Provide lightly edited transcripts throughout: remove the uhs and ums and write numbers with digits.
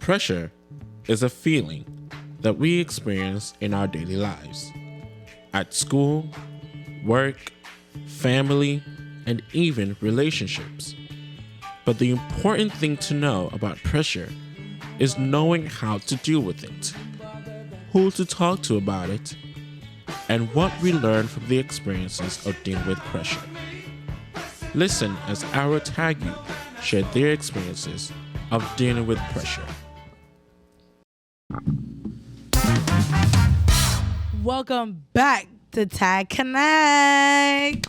Pressure is a feeling that we experience in our daily lives, at school, work, family, and even relationships. But the important thing to know about pressure is knowing how to deal with it, who to talk to about it, and what we learn from the experiences of dealing with pressure. Listen as our Tag You share their experiences of dealing with pressure. Welcome back to Tag Connect.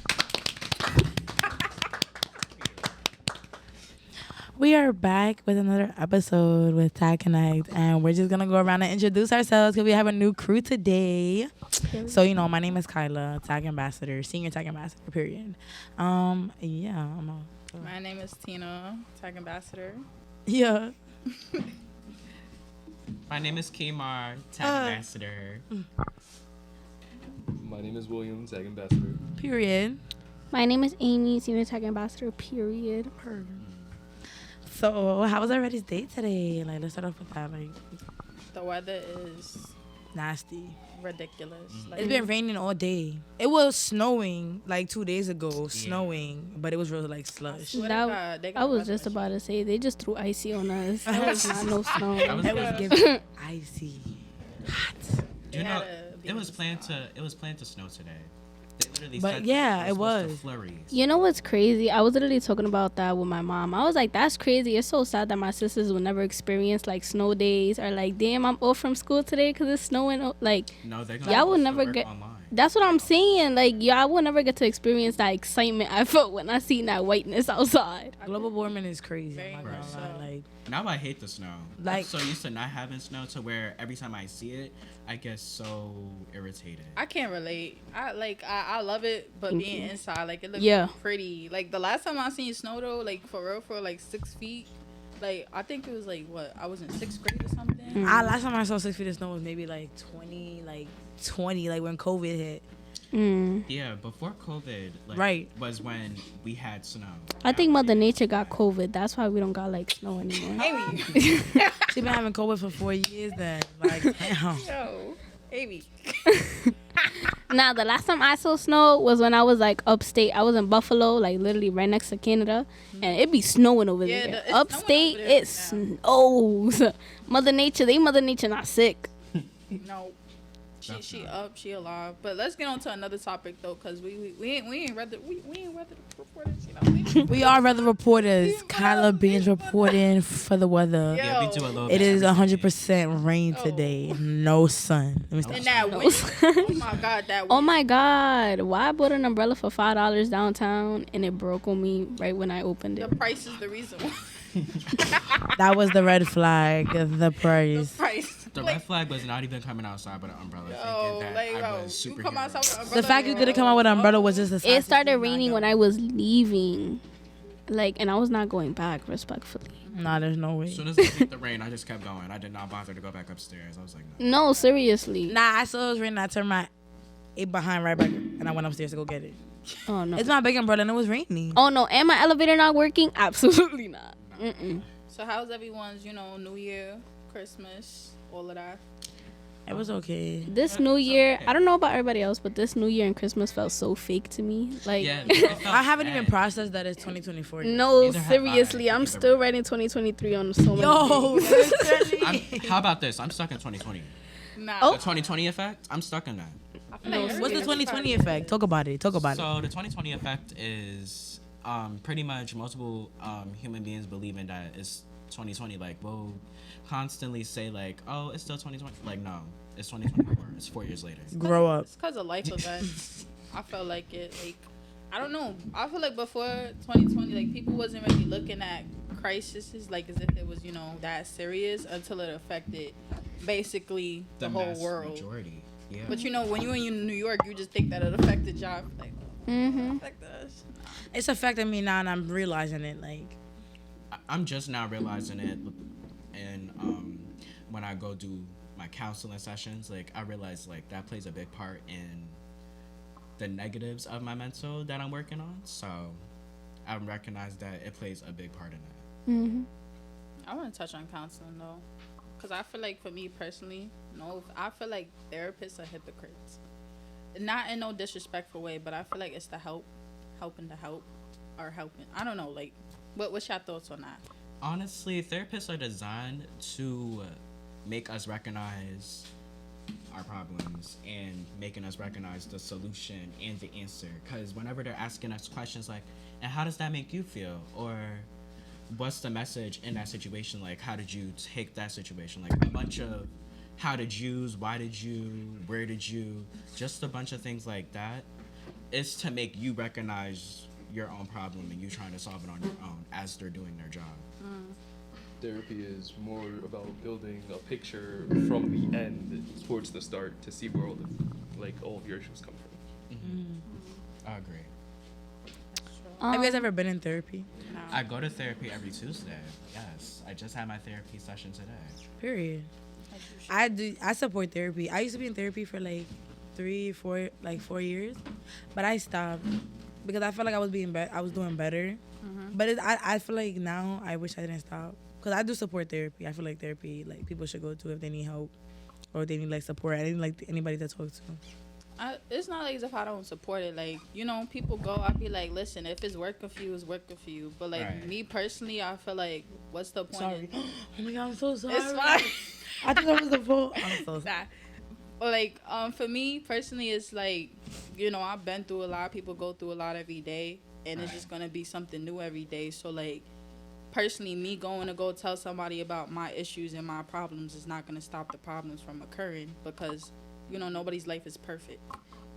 We are back with another episode with Tag Connect, and we're just gonna go around and introduce ourselves because we have a new crew today. So, my name is Kyla, Tag Ambassador, Senior Tag Ambassador, period. My name is Tina, Tag Ambassador. Yeah. My name is Kmar, Tag Ambassador. My name is William, Tag Ambassador. Period. My name is Amy, Senior Tag Ambassador, period. So, how was everybody's day today? Let's start off with that. The weather is Nasty. ridiculous. It's been raining all day. It was snowing 2 days ago, snowing, but it was really slush. Swear to God, they got I was weather just machine. about to say they just threw icy on us. That was not no snow. It was giving icy. Hot. You know, had to be it was planned to snow today. They literally But said yeah, it supposed to was. flurries. You know what's crazy? I was literally talking about that with my mom. I was like, that's crazy. It's so sad that my sisters will never experience snow days or damn, I'm off from school today because it's snowing. No, they're gonna Y'all will post the never work get- online. That's what I'm saying. Y'all will never get to experience that excitement I felt when I seen that whiteness outside. Global warming is crazy. Very I'm not much gonna lie. Now I hate the snow. Like- I'm so used to not having snow to where every time I see it, I get so irritated. I can't relate. I love it, but being inside, it looks Yeah. pretty. The last time I seen snow though, for 6 feet. I think it was I was in 6th grade or something. Last time I saw 6 feet of snow was maybe 20, when COVID hit. Yeah, before COVID, Right. was when we had snow. I think Mother Nature got COVID. That's why we don't got snow anymore. Amy, She been having COVID for 4 years then. Damn. yo, Amy. Nah, the last time I saw snow was when I was upstate. I was in Buffalo, literally right next to Canada, and it be snowing over Yeah, there. it's snowing Upstate, over there it snows. Mother Nature not sick. No. She alive. But let's get on to another topic though, cause we ain't read the reporters, We are weather reporters. Kyla Beans reporting for the weather. Yeah, we do a little It bit is every day. 100% rain today. No sun. Let me stop. And that wind, oh my God, that wind. Oh my God! Why I bought an umbrella for $5 downtown and it broke on me right when I opened The it? price is the reason why. That was the red flag, the The price. price. The red flag was not even coming outside with an umbrella, Yo, thinking that I was you come outside with an superhero. umbrella. The fact you didn't come out with an umbrella was just a sign It started you did not raining go. when I was leaving, and I was not going back. Respectfully. Nah, there's no way. As soon as I hit the rain, I just kept going. I did not bother to go back upstairs. I was like, no. No, seriously. Nah, I saw it was raining. I turned my it behind right back, and I went upstairs to go get it. Oh no. It's my big umbrella, and it was raining. Oh no. And my elevator not working? Absolutely not. Mm-mm. So how's everyone's, New Year, Christmas, all of that? It was okay. This New Year, I don't know about everybody else, but this New Year and Christmas felt so fake to me. Yeah, it felt I haven't even bad. processed that it's 2024. No, Neither have I. seriously, I'm Neither still have I. writing 2023 on so many Yo, things. literally. How about this? I'm stuck in 2020. Nah. Oh. The 2020 effect, I'm stuck in that. I feel like What's the everybody's 2020 trying to- effect? Talk about it. Talk about it. So the 2020 effect is pretty much multiple human beings believing that it's 2020. We'll constantly say oh, it's still 2020. No, it's 2024. It's 4 years later. Grow up. It's because of life events. I felt like it. I don't know. I feel like before 2020, people wasn't really looking at crises as if it was, that serious until it affected basically the whole mass world. majority. Yeah. But when you're in New York, you just think that it affected y'all. Mm-hmm. Affect us. It's affecting me now, and I'm realizing it. I'm just now realizing it, and when I go do my counseling sessions, I realize that plays a big part in the negatives of my mental that I'm working on. So I recognize that it plays a big part in that. Mm-hmm. I want to touch on counseling though, because I feel like for me personally, no, I feel like therapists are hypocrites. Not in no disrespectful way, but I feel like it's the helping to help, or helping. I don't know. Like, what's your thoughts on that? Honestly, therapists are designed to make us recognize our problems and making us recognize the solution and the answer. Because whenever they're asking us questions like, and how does that make you feel? Or what's the message in that situation? Like, how did you take that situation? Like, a bunch of how did yous, why did you, where did you, just a bunch of things like that. It's to make you recognize your own problem and you trying to solve it on your own as they're doing their job. Therapy is more about building a picture from the end towards the start to see where all of your issues come from. I agree. Have you guys ever been in therapy? No. I go to therapy every Tuesday. Yes, I just had my therapy session today. Period. I do. I support therapy. I used to be in therapy for like 4 years, but I stopped because I felt like I was I was doing better. But I feel like now I wish I didn't stop because I do support therapy. I feel like therapy, like people should go to if they need help or if they need like support. I didn't like anybody to talk to. It's not like as if I don't support it. Like, you know, people go, I be like, listen, if it's working for you, it's working for you. But like Right. me personally, I feel like, what's the point? Sorry. Oh my god, I'm so sorry. It's fine. I thought that was the phone. I'm so sorry. Nah. But like, for me personally, it's like, you know, I've been through a lot. People go through a lot every day, and it's just gonna be something new every day. So like, personally, me going to go tell somebody about my issues and my problems is not gonna stop the problems from occurring because, you know, nobody's life is perfect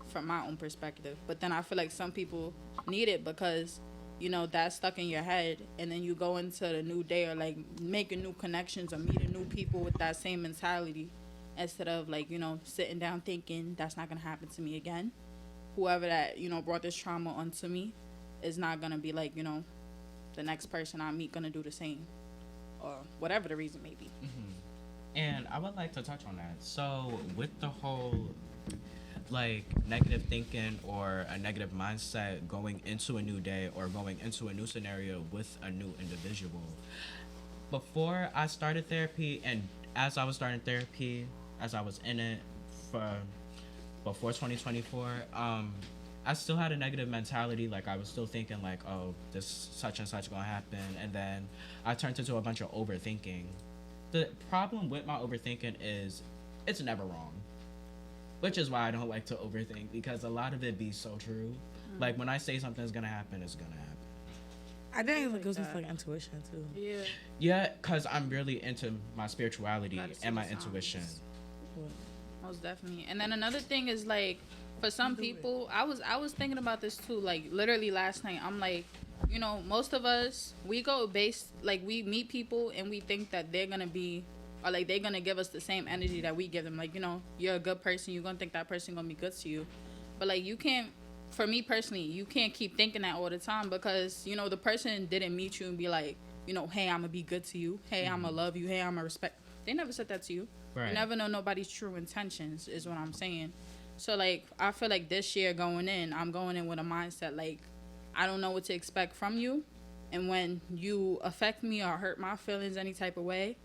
from my own perspective. But then I feel like some people need it because, you know, that's stuck in your head, and then you go into the new day or like making new connections or meeting new people with that same mentality instead of like, you know, sitting down thinking that's not gonna happen to me again. Whoever that, you know, brought this trauma onto me is not gonna be like, you know, the next person I meet gonna do the same or whatever the reason may be. And I would like to touch on that. So with the whole like negative thinking or a negative mindset going into a new day or going into a new scenario with a new individual. Before I started therapy and as I was starting therapy, as I was in it before 2024, I still had a negative mentality. Like I was still thinking like, oh, this such and such gonna happen. And then I turned into a bunch of overthinking. The problem with my overthinking is it's never wrong. Which is why I don't like to overthink because a lot of it be so true. Like when I say something's gonna happen, it's gonna happen. I think it goes with like intuition too. Yeah. Yeah, because I'm really into my spirituality Gotta see and my the signs. intuition. Most definitely. And then another thing is like for some people, I was thinking about this too, like literally last night. I'm like, you know, most of us we go based like we meet people and we think that they're gonna be or like they're gonna give us the same energy that we give them. Like, you know, you're a good person, you're gonna think that person gonna be good to you. But like you can't for me personally, you can't keep thinking that all the time because, you know, the person didn't meet you and be like, you know, hey, I'm gonna be good to you. Hey, I'm gonna love you. Hey, I'm gonna respect. They never said that to you. Right. You never know nobody's true intentions, is what I'm saying. So, like, I feel like this year going in, I'm going in with a mindset, like, I don't know what to expect from you. And when you affect me or hurt my feelings any type of way,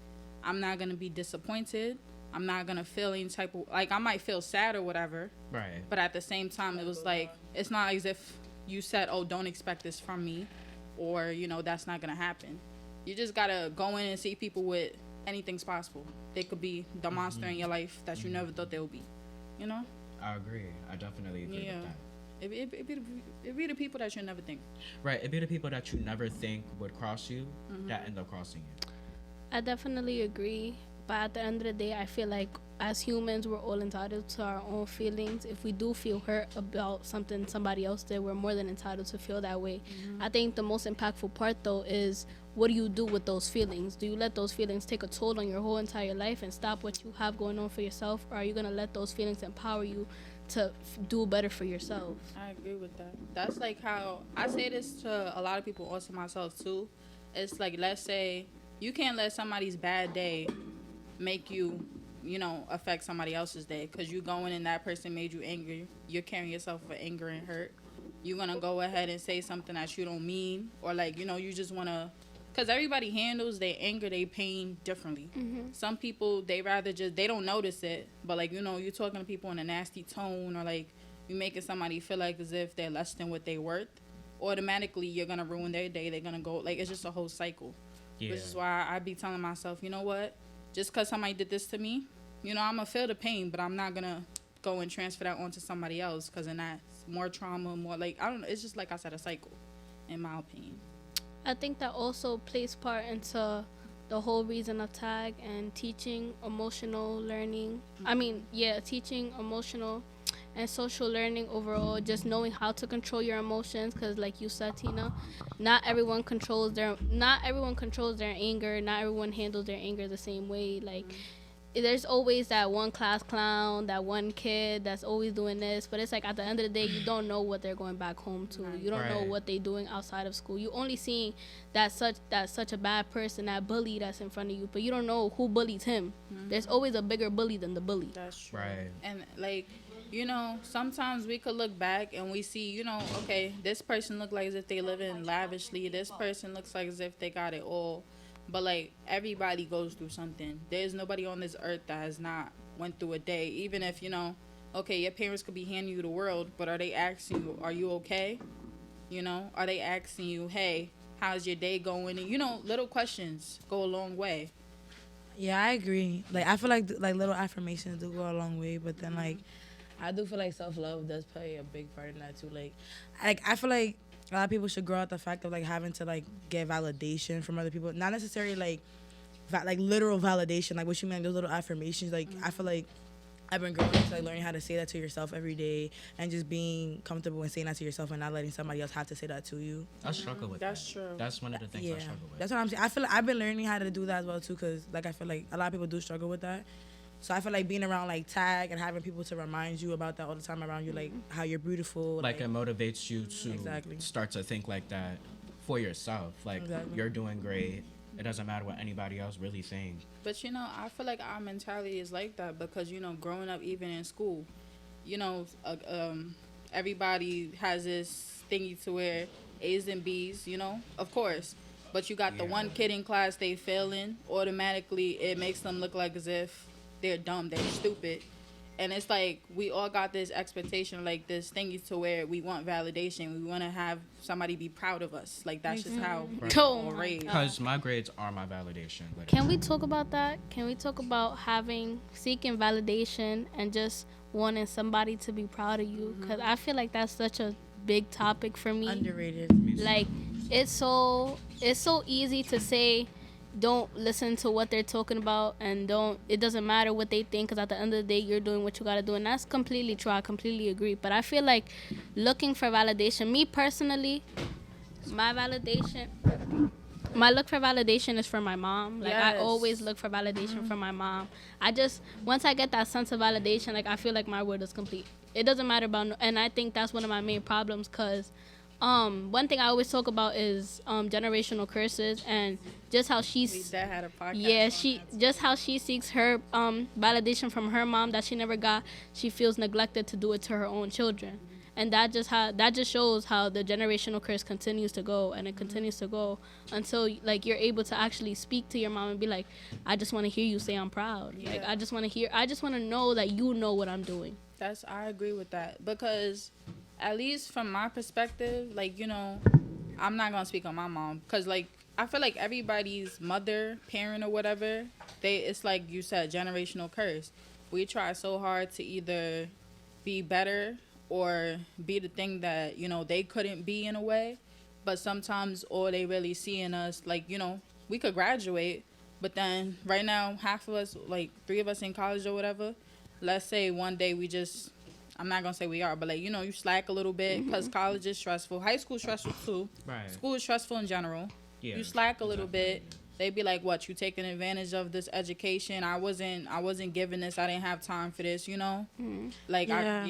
I'm not gonna be disappointed. I'm not gonna feel any type of, like, I might feel sad or whatever. Right. But at the same time, it was like, it's not as if you said, oh, don't expect this from me. Or, you know, that's not gonna happen. You just gotta go in and see people with anything's possible. They could be the monster in your life that you never thought they would be. You know? I agree. I definitely agree Yeah. with that. It be the people that you never think. Right. It be the people that you never think would cross you that end up crossing you. I definitely agree. But at the end of the day, I feel like as humans, we're all entitled to our own feelings. If we do feel hurt about something somebody else did, we're more than entitled to feel that way. I think the most impactful part, though, is what do you do with those feelings? Do you let those feelings take a toll on your whole entire life and stop what you have going on for yourself? Or are you going to let those feelings empower you to do better for yourself? I agree with that. That's like how I say this to a lot of people, also myself too. It's like, let's say you can't let somebody's bad day make you, you know, affect somebody else's day because you going and that person made you angry. You're carrying yourself with anger and hurt. You're going to go ahead and say something that you don't mean or like, you know, you just want to because everybody handles their anger, their pain differently. Mm-hmm. Some people, they don't notice it, but like, you know, you're talking to people in a nasty tone, or like you making somebody feel like as if they're less than what they worth. Automatically, you're gonna ruin their day. They're gonna go, like, it's just a whole cycle. Yeah. Which is why I be telling myself, you know what? Just because somebody did this to me, you know, I'm gonna feel the pain, but I'm not gonna go and transfer that onto somebody else, because then that's more trauma, more like, I don't know. It's just, like I said, a cycle, in my opinion. I think that also plays part into the whole reason of tag and teaching emotional learning. Teaching emotional and social learning overall, just knowing how to control your emotions, because like you said, Tina, not everyone controls their anger, not everyone handles their anger the same way. Like there's always that one class clown, that one kid that's always doing this, but it's like at the end of the day, you don't know what they're going back home to. You don't know what they're doing outside of school. You only seeing that such a bad person, that bully that's in front of you, but you don't know who bullies him. There's always a bigger bully than the bully. That's true. Right. And like, you know, sometimes we could look back and we see, you know, okay, this person look like as if they live in lavishly. This person looks like as if they got it all. But like, everybody goes through something. There's nobody on this earth that has not went through a day. Even if, you know, okay, your parents could be handing you the world, but are they asking you, are you okay? You know, are they asking you, hey, how's your day going? And, you know, little questions go a long way. Yeah, I agree. Like, I feel like little affirmations do go a long way, but then like, I do feel like self-love does play a big part in that too. Like I feel like a lot of people should grow out the fact of like having to like get validation from other people, not necessarily like literal validation, like what you mean, those little affirmations. Like I feel like I've been growing into like learning how to say that to yourself every day, and just being comfortable in saying that to yourself and not letting somebody else have to say that to you. I struggle with That's that. true. That's one of the things I struggle with. That's what I'm saying. I feel like I've been learning how to do that as well too, because like I feel like a lot of people do struggle with that. So I feel like being around like tag and having people to remind you about that all the time around you, like how you're beautiful. Like it motivates you to start to think like that for yourself. Like you're doing great. It doesn't matter what anybody else really thinks. But, you know, I feel like our mentality is like that because, you know, growing up even in school, you know, everybody has this thingy to where A's and B's, you know, of course. But you got the one kid in class they failing, automatically it makes them look like as if they're dumb, they're stupid. And it's like we all got this expectation, like this thingy to where we want validation. We want to have somebody be proud of us. Like that's just how we're all raised. Because my grades are my validation. Literally. Can we talk about that? Can we talk about seeking validation and just wanting somebody to be proud of you? Because I feel like that's such a big topic for me. Underrated. Like it's so easy to say, don't listen to what they're talking about, and it doesn't matter what they think, because at the end of the day you're doing what you got to do, and that's completely true. I completely agree. But I feel like looking for validation, me personally, my look for validation is for my mom. Like I always look for validation from my mom. Once I get that sense of validation, like I feel like my world is complete. It doesn't matter about and I think that's one of my main problems, because one thing I always talk about is generational curses, and just how had a podcast just how she seeks her validation from her mom that she never got. She feels neglected to do it to her own children, and that just shows how the generational curse continues to go, and it continues to go until like you're able to actually speak to your mom and be like, I just want to hear you say I'm proud. Like I just want to know that you know what I'm doing. I agree with that, because at least from my perspective, like, you know, I'm not going to speak on my mom, because, like, I feel like everybody's mother, parent, or whatever, it's like you said, generational curse. We try so hard to either be better or be the thing that, you know, they couldn't be in a way, but sometimes all they really see in us, like, you know, we could graduate, but then right now, half of us, like, 3 of us in college or whatever, let's say one day we just... I'm not going to say we are, but, like, you know, you slack a little bit because college is stressful. High school is stressful, too. Right. School is stressful in general. Yeah, you slack a little bit. They'd be like, what, you taking advantage of this education? I wasn't given this. I didn't have time for this, you know? Like, I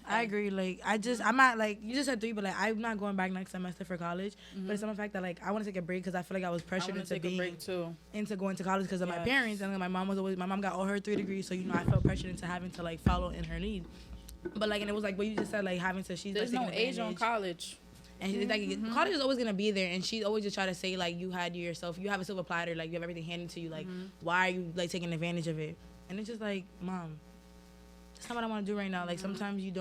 agree. Like, I'm not, like, you just said 3, but, like, I'm not going back next semester for college. But it's on the fact that, like, I want to take a break because I feel like I was pressured into going to college because of my parents. And, like, my mom got all her 3 degrees, so, you know, I felt pressured into having to, like, follow in her lead. But, like, and it was, like, what you just said, like, having to, there's no age on college. And it's like college is always gonna be there, and she always just try to say like you have a silver platter, like you have everything handed to you, like why are you like taking advantage of it? And it's just like, Mom, that's not what I want to do right now. Like sometimes you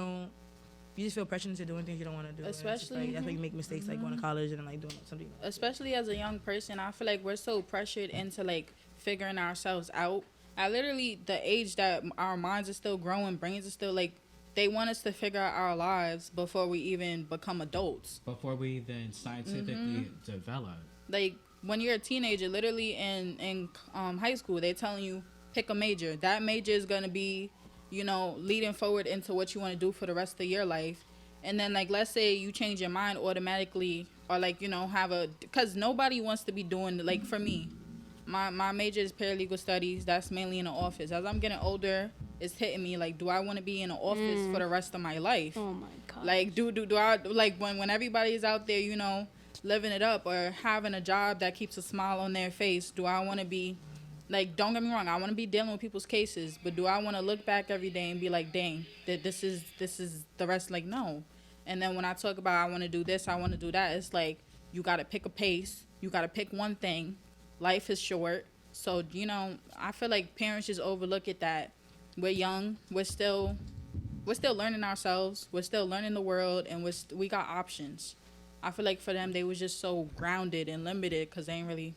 just feel pressured into doing things you don't want to do. Especially like, that's why you make mistakes, like going to college and like doing something. Especially as a young person, I feel like we're so pressured into like figuring ourselves out. At literally the age that our minds are still growing, brains are still like, they want us to figure out our lives before we even become adults. Before we even scientifically develop. Like when you're a teenager, literally in high school, they're telling you pick a major. That major is gonna be, you know, leading forward into what you want to do for the rest of your life. And then like let's say you change your mind automatically, or like, you know, because nobody wants to be doing, like for me, my major is paralegal studies. That's mainly in the office. As I'm getting older, it's hitting me like, do I want to be in an office for the rest of my life? Oh my god. Like do I, like when everybody's out there, you know, living it up or having a job that keeps a smile on their face, do I want to be like, don't get me wrong, I want to be dealing with people's cases, but do I want to look back every day and be like, dang, that this is the rest? Like, no. And then when I talk about I want to do this, I want to do that, it's like you got to pick a pace, you got to pick one thing. Life is short. So, you know, I feel like parents just overlook it that we're young, we're still learning ourselves, we're still learning the world, and we got options. I feel like for them, they was just so grounded and limited because they ain't really,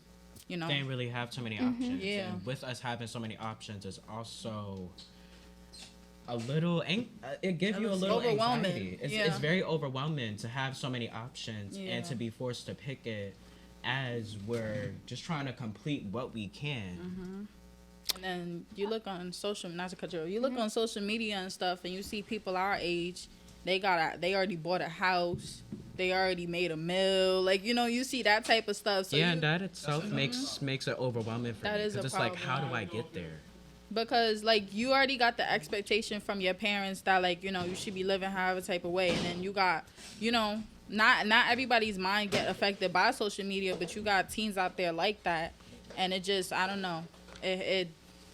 you know. They didn't really have too many options. Yeah. And with us having so many options, it's also a little, it gives you a little overwhelming. anxiety. It's very overwhelming to have so many options and to be forced to pick it as we're just trying to complete what we can. And then you look on social, not to cut you off, you look on social media and stuff, and you see people our age, they already bought a house, they already made a meal, like, you know, you see that type of stuff. So and that itself makes it overwhelming for That me. is a Because it's like, how do problem. I get there? Because like you already got the expectation from your parents that like, you know, you should be living however type of way, and then you got, you know, not everybody's mind get affected by social media, but you got teens out there like that, and it just, I don't know, it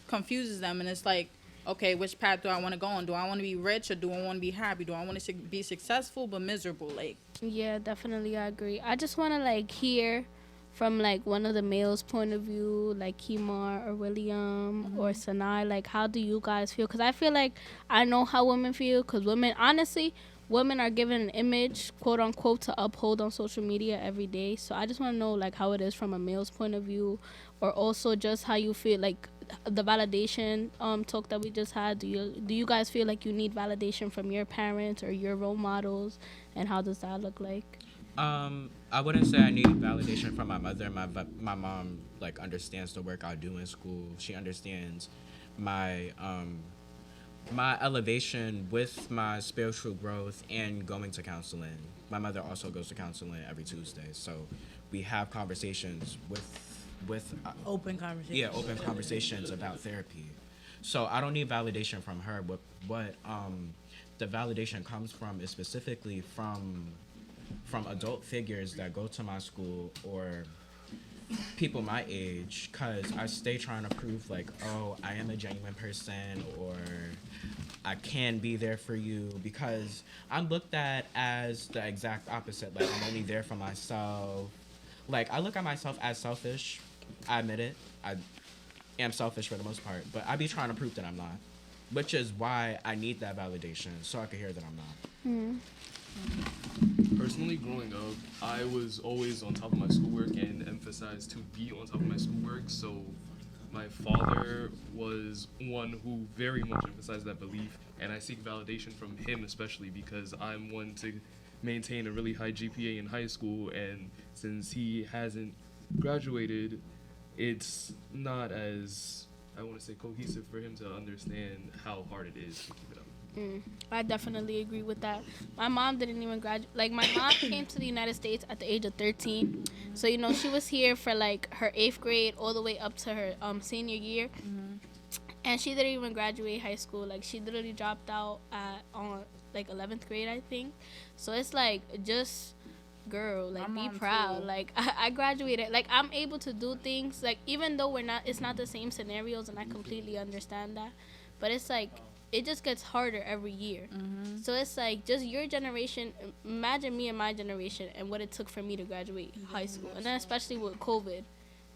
confuses them, and it's like, okay, which path do I want to go on? Do I want to be rich or do I want to be happy? Do I want to be successful but miserable? Like, Yeah, definitely, I agree. I just want to like hear from like one of the males' point of view, like Kimar or William or Sanai. Like, how do you guys feel? Because I feel like I know how women feel. Because women, honestly, women are given an image, quote unquote, to uphold on social media every day. So I just want to know like how it is from a male's point of view, or also just how you feel like the validation talk that we just had. Do you guys feel like you need validation from your parents or your role models, and how does that look like? I wouldn't say I need validation from my mother. My mom like understands the work I do in school. She understands my my elevation with my spiritual growth and going to counseling. My mother also goes to counseling every Tuesday, so we have conversations with Open conversation. yeah, open conversations about therapy. So I don't need validation from her. What the validation comes from is specifically from adult figures that go to my school or people my age, because I stay trying to prove like, oh, I am a genuine person, or I can be there for you, because I'm looked at as the exact opposite. Like, I'm only there for myself. Like, I look at myself as selfish. I admit it. I am selfish for the most part, but I be trying to prove that I'm not, which is why I need that validation so I can hear that I'm not. Personally, growing up, I was always on top of my schoolwork and emphasized to be on top of my schoolwork. So my father was one who very much emphasized that belief, and I seek validation from him especially because I'm one to maintain a really high GPA in high school, and since he hasn't graduated, it's not as, I want to say, cohesive for him to understand how hard it is to keep it up. I definitely agree with that. My mom didn't even graduate. Like, my mom came to the United States at the age of 13. So, you know, she was here for, like, her 8th grade all the way up to her senior year. And she didn't even graduate high school. Like, she literally dropped out on, like, 11th grade, I think. So, it's, like, just, girl, like, My be mom proud. too. Like, I graduated. Like, I'm able to do things. Like, even though it's not the same scenarios, and I completely understand that. But it's, like, it just gets harder every year. So it's like just your generation. Imagine me and my generation and what it took for me to graduate high school, and then especially with COVID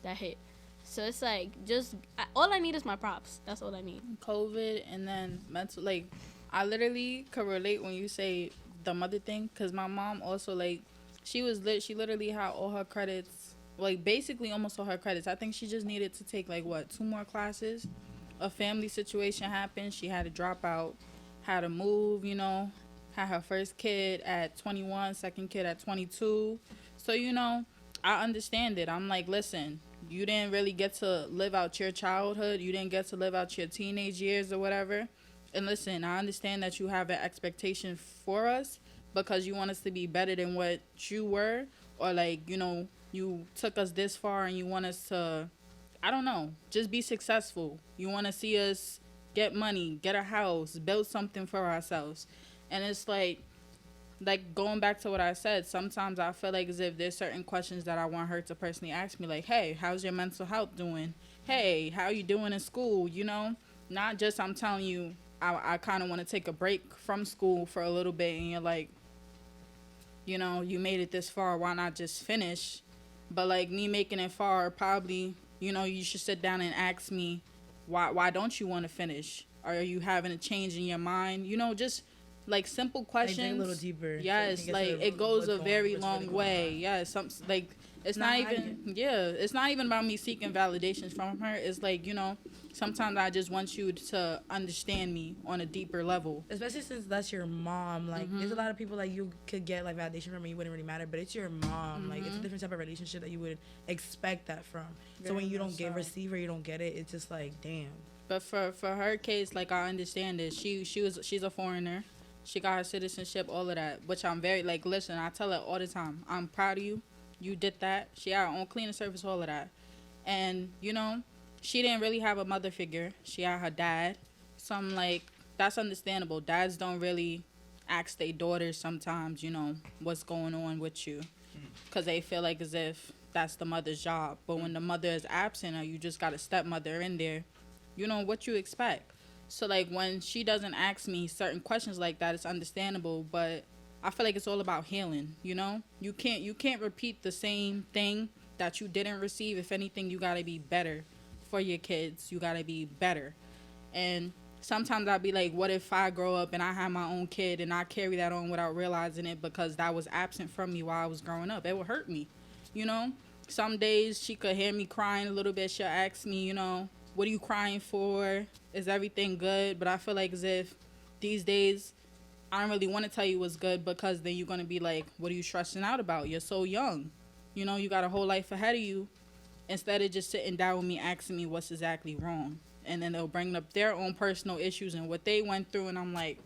that hit. So it's like just all I need is my props. That's all I need. COVID and then mental, like, I literally could relate when you say the mother thing, because my mom also, like, she literally had all her credits, like, basically almost all her credits. I think she just needed to take, like, 2 more classes. A family situation happened. She had to drop out, had to move, you know, had her first kid at 21, second kid at 22. So, you know, I understand it. I'm like, listen, you didn't really get to live out your childhood. You didn't get to live out your teenage years or whatever. And listen, I understand that you have an expectation for us because you want us to be better than what you were. Or, like, you know, you took us this far and you want us to, I don't know, just be successful. You want to see us get money, get a house, build something for ourselves. And it's like going back to what I said, sometimes I feel like as if there's certain questions that I want her to personally ask me, like, hey, how's your mental health doing? Hey, how you doing in school? You know, not just I'm telling you, I kind of want to take a break from school for a little bit, and you're like, you know, you made it this far, why not just finish? But, like, me making it far, probably, you know, you should sit down and ask me, why don't you want to finish? Are you having a change in your mind? You know, just like simple questions. Like, dig a little deeper. Yes, so like it goes a very long way. Yeah, like it's Nah, not I even. Yeah, it's not even about me seeking validations from her. It's like, you know, sometimes I just want you to understand me on a deeper level. Especially since that's your mom. Like, there's a lot of people, like, you could get, like, validation from, and you wouldn't really matter. But it's your mom. Like, it's a different type of relationship that you would expect that from. So when you don't get receive or you don't get it, it's just like, damn. But for her case, like, I understand it. She's a foreigner. She got her citizenship, all of that. Which I'm very, like, listen, I tell her all the time, I'm proud of you. You did that. She had her own cleaning service, all of that. And, you know, she didn't really have a mother figure. She had her dad. So I'm like, that's understandable. Dads don't really ask their daughters sometimes, you know, what's going on with you. Because they feel like as if that's the mother's job. But when the mother is absent or you just got a stepmother in there, you know, what you expect. So, like, when she doesn't ask me certain questions like that, it's understandable. But I feel like it's all about healing, you know? You can't repeat the same thing that you didn't receive. If anything, you got to be better for your kids. You got to be better. And sometimes I'll be like, what if I grow up and I have my own kid and I carry that on without realizing it because that was absent from me while I was growing up? It would hurt me, you know? Some days she could hear me crying a little bit. She'll ask me, you know, what are you crying for? Is everything good? But I feel like as if these days I don't really want to tell you what's good because then you're going to be like, what are you stressing out about? You're so young. You know, you got a whole life ahead of you. Instead of just sitting down with me asking me what's exactly wrong. And then they'll bring up their own personal issues and what they went through. And I'm like,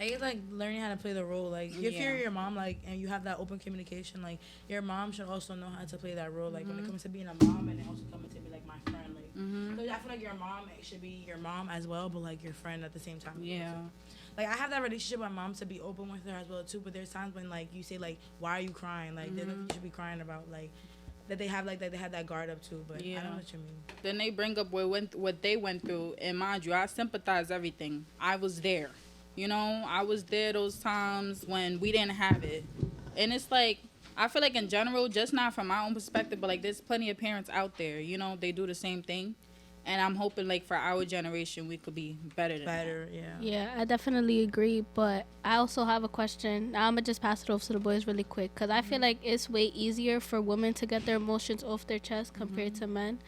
It's like learning how to play the role. Like, if you're your mom, like, and you have that open communication, like, your mom should also know how to play that role. Like, when it comes to being a mom, and then also coming to be like my friend. Like, 'cause I feel like your mom should be your mom as well, but like your friend at the same time. yeah. Like, I have that relationship with my mom to be open with her as well too. But there's times when, like, you say, like, why are you crying? Like, there's nothing you should be crying about. Like, that they have that guard up too. But I don't know what you mean. Then they bring up what they went through. And mind you, I sympathize everything. I was there. You know, I was there those times when we didn't have it. And it's like, I feel like in general, just not from my own perspective, but like there's plenty of parents out there, you know, they do the same thing. And I'm hoping like for our generation, we could be better than that. Yeah, I definitely agree. But I also have a question. Now I'm going to just pass it off to the boys really quick. Because I feel like it's way easier for women to get their emotions off their chest compared to men.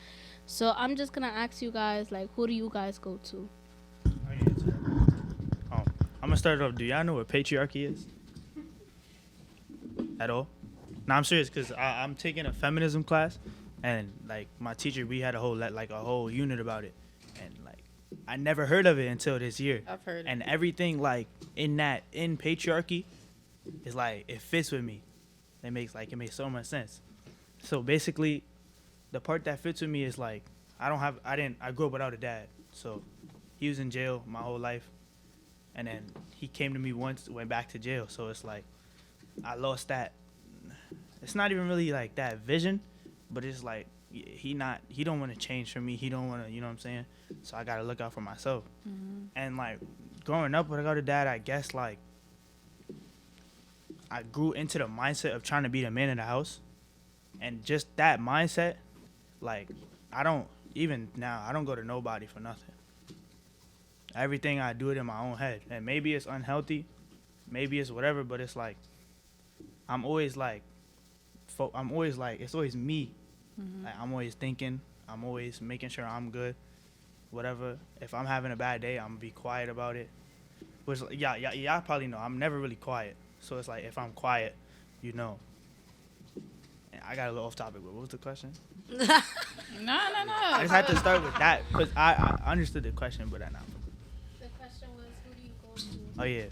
So I'm just going to ask you guys, like, who do you guys go to? I'm gonna start off. Do y'all know what patriarchy is? At all? No, I'm serious, because I'm taking a feminism class, and like my teacher, we had a whole unit about it, and like I never heard of it until this year. I've heard and it. everything like in patriarchy is like it fits with me. It makes so much sense. So basically, the part that fits with me is like I grew up without a dad, so he was in jail my whole life. And then he came to me once, went back to jail. So it's like, I lost that. It's not even really like that vision, but it's like, he don't want to change for me. He don't want to, you know what I'm saying? So I got to look out for myself. And like, growing up without a dad, I guess like I grew into the mindset of trying to be the man in the house, and just that mindset, like I don't even now I don't go to nobody for nothing. Everything I do it in my own head, and maybe it's unhealthy, maybe it's whatever, but it's like I'm always like it's always me. Like, I'm always thinking, I'm always making sure I'm good, whatever. If I'm having a bad day, I'm gonna be quiet about it. Which y'all probably know I'm never really quiet. So it's like if I'm quiet, you know. And I got a little off topic, but what was the question? No. I just had to start with that because I understood the question, but I not. The question was, who do you go to? Oh yeah.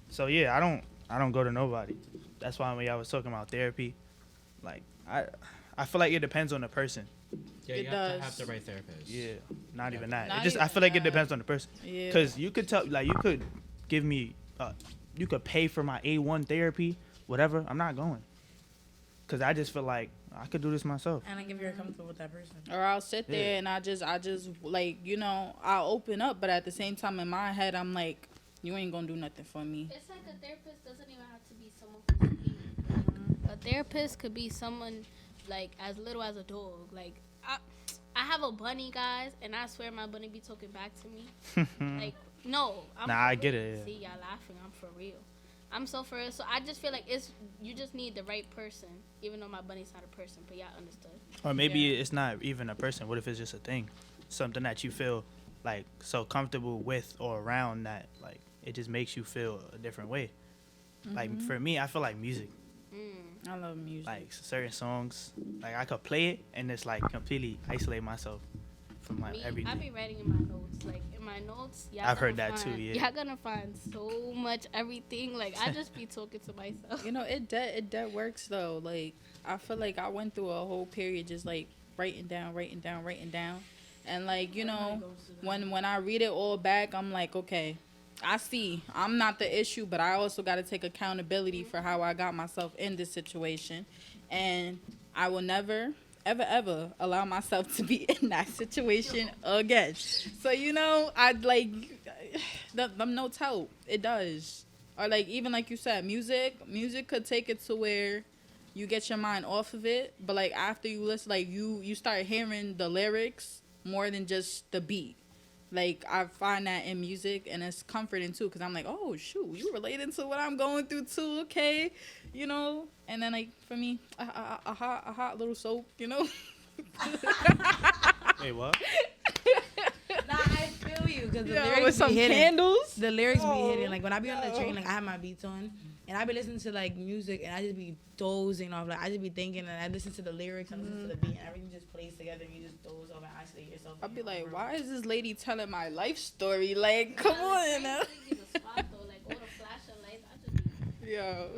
So yeah, I don't go to nobody. That's why when y'all was talking about therapy, like I feel like it depends on the person. Yeah, It you have to does. have the right therapist. Yeah, not even that. Not It just I even feel like it that. depends on the person. Yeah. Cause you could tell, like you could give me, you could pay for my A1 therapy, whatever. I'm not going. Cause I just feel like I could do this myself. And like if you're comfortable with that person. Or I'll sit there and I just like, you know, I'll open up, but at the same time in my head I'm like, you ain't gonna do nothing for me. It's like a therapist doesn't even have to be someone who's mean. Like, a therapist could be someone like as little as a dog. Like I have a bunny, guys, and I swear my bunny be talking back to me. Like, no, I'm Nah, for I get real. it, yeah. See, y'all laughing. I'm for real. I'm so for real. So I just feel like you just need the right person, even though my bunny's not a person, but y'all understood. Or maybe it's not even a person. What if it's just a thing? Something that you feel like so comfortable with or around that like it just makes you feel a different way. Like for me, I feel like music. I love music. Like certain songs, like I could play it and it's like completely isolate myself from like Me, I everything. be writing in my notes. Like in my notes, y'all I've heard gonna that too, find- yeah. Y'all gonna find so much everything. Like I just be talking to myself. You know, it dead works though. Like I feel like I went through a whole period just like writing down. And like, you know, when I read it all back, I'm like, okay, I see I'm not the issue, but I also got to take accountability for how I got myself in this situation. And I will never, ever allow myself to be in that situation again. So, you know, I'd like, them notes help. It does. Or like, even like you said, music could take it to where you get your mind off of it. But like after you listen, like you start hearing the lyrics more than just the beat. Like, I find that in music, and it's comforting, too, because I'm like, oh, shoot, you relating to what I'm going through, too, okay, you know? And then, like, for me, a hot little soap, you know? Wait, what? Nah, I feel you because the Yeah, lyrics with some be hitting. candles. The lyrics be hitting. Like when I be on the train, like I have my beats on, and I be listening to like music, and I just be dozing off. Like I just be thinking, and I listen to the lyrics, and listen to the beat, and everything just plays together, and you just doze off and isolate yourself. I'll be like, why is this lady telling my life story? Like, come on now. Be the spot though, like all the flashing lights. I just be Yo.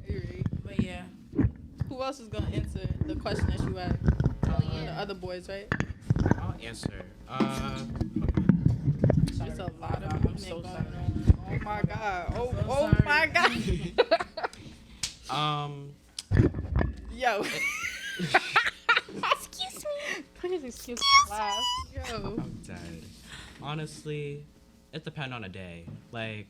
You're right. But yeah, Who else is going to answer the question that you had? Oh, The yeah. other boys, right? I'll answer. There's a lot of I'm movement so going sorry. on. Oh, my God. so Oh, sorry. my God. Yo. excuse me. Please excuse me. Laugh. Yo. I'm dead. Honestly, it depends on a day. Like,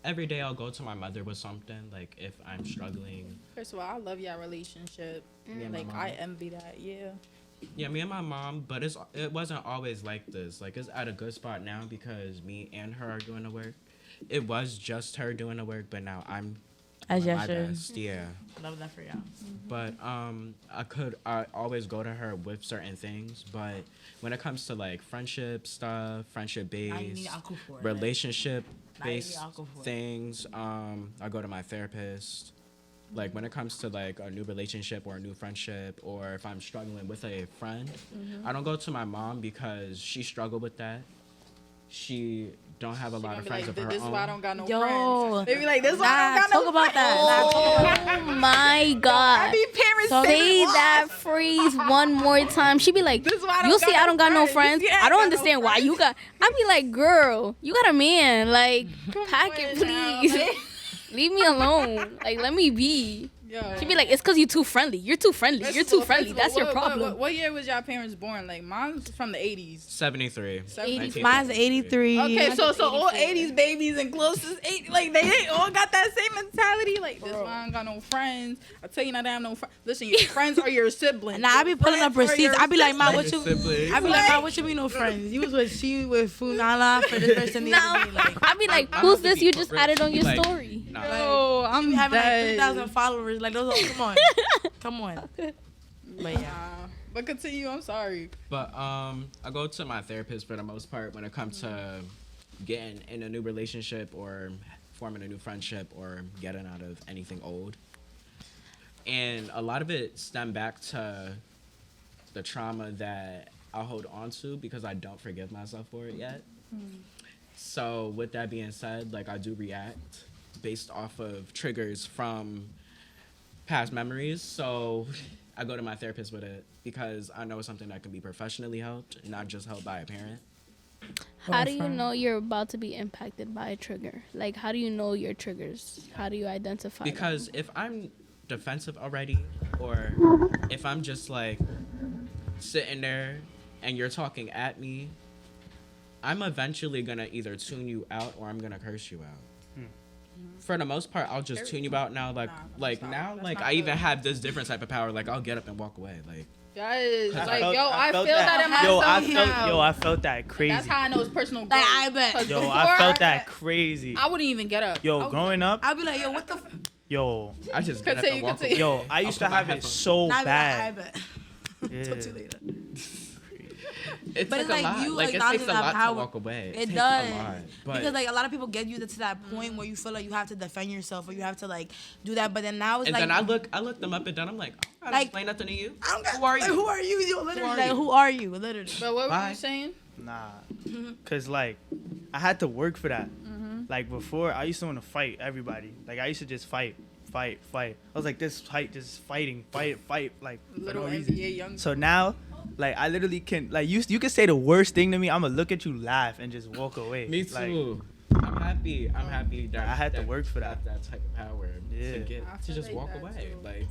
every day I'll go to my mother with something. Like, if I'm struggling. First of all, I love y'all relationship. Me and my Like, mom. I envy that. Yeah. Yeah, me and my mom, but it wasn't always like this. Like, it's at a good spot now because me and her are doing the work. It was just her doing the work, but now I'm as doing y'all my should. best. Yeah. Love that for y'all. But I always go to her with certain things, but when it comes to like friendship stuff, friendship Now you based, need alcohol for it. relationship Now you need based alcohol for it. things, I go to my therapist. Like when it comes to like a new relationship or a new friendship, or if I'm struggling with a friend, I don't go to my mom because she struggled with that. She don't have a She lot gonna of be friends like, of her this is own. why I don't got no Yo. friends. They be like, this is why I Nah, don't got talk no about that. Nah, talk about that. Oh my God. I be parents So Say that phrase one more time. She be like, This is why I don't you see, got I don't got no friends. friends. Yeah, I don't got no understand why friends. you got. I be like, girl, you got a man. Like, pack it, on now. please. Leave me alone. Like, let me be. Yo. She be like, it's because you're too friendly. You're too friendly. You're too friendly. That's your problem. What year was y'all parents born? Like, mine's from the 80s. 73. 80s. Mine's 83. Okay, so all 84. 80s babies and closest 80, like they all got that same mentality. Like this one ain't got no friends. I tell you now, they have no friends. Listen, your friends are your siblings. Nah, I be pulling up Friends are receipts. your I be like, Ma, what you? Siblings. I be like, Ma, what you mean no friends? You was with Funala for this person. No, Like, I be like, I'm who's about to this be you just rich. added on your Like, story? Nah. Yo, I'm having like dead. 3,000 followers. Like those. Come on, come on. But yeah. But continue. I'm sorry. But I go to my therapist for the most part when it comes to getting in a new relationship or forming a new friendship or getting out of anything old. And a lot of it stemmed back to the trauma that I hold on to because I don't forgive myself for it yet. So with that being said, like I do react based off of triggers from past memories. So I go to my therapist with it because I know it's something that can be professionally helped, not just helped by a parent. How do you know you're about to be impacted by a trigger? Like, how do you know your triggers? How do you identify them? Because if I'm defensive already, or if I'm just like sitting there and you're talking at me, I'm eventually gonna either tune you out or I'm gonna curse you out. For the most part, I'll just tune you out now. Like That's I even have this different type of power. Like I'll get up and walk away. Like Yes. I Like, felt- yo, I feel that in Yo, myself now. I felt that crazy. That's how I know it's personal growth. Like, I bet. 'Cause Yo, before I felt that crazy. I wouldn't even get up. I Yo, would- growing up, I'll be like, yo, what the? yo, I just get up and Continue, walk continue. away. yo, I used to put my have it headphones- so Nah, I bad. bet. Yeah. Talk to you later. It But takes it's like a lot. you Like it acknowledging takes a that lot power. to walk away. It takes does. a lot. But Because like a lot of people get you to that point where you feel like you have to defend yourself or you have to like do that, but then now it's and like then I look them up and down. I'm like, I don't Like- explain nothing to you. I don't got, Who are like, you? who are you? You literally are like you? who are you? Literally. But what were Bye. you saying? Nah, cause like I had to work for that. Mm-hmm. Like before, I used to want to fight everybody. Like I used to just fight. I was like this fight, just fight, like for Little no reason. NBA young. So now, like I literally can like you can say the worst thing to me, I'ma look at you, laugh, and just walk away. Me Like, too. I'm happy that I had to work for that. That type of power Yeah. to get I to feel just like walk that away. too. Like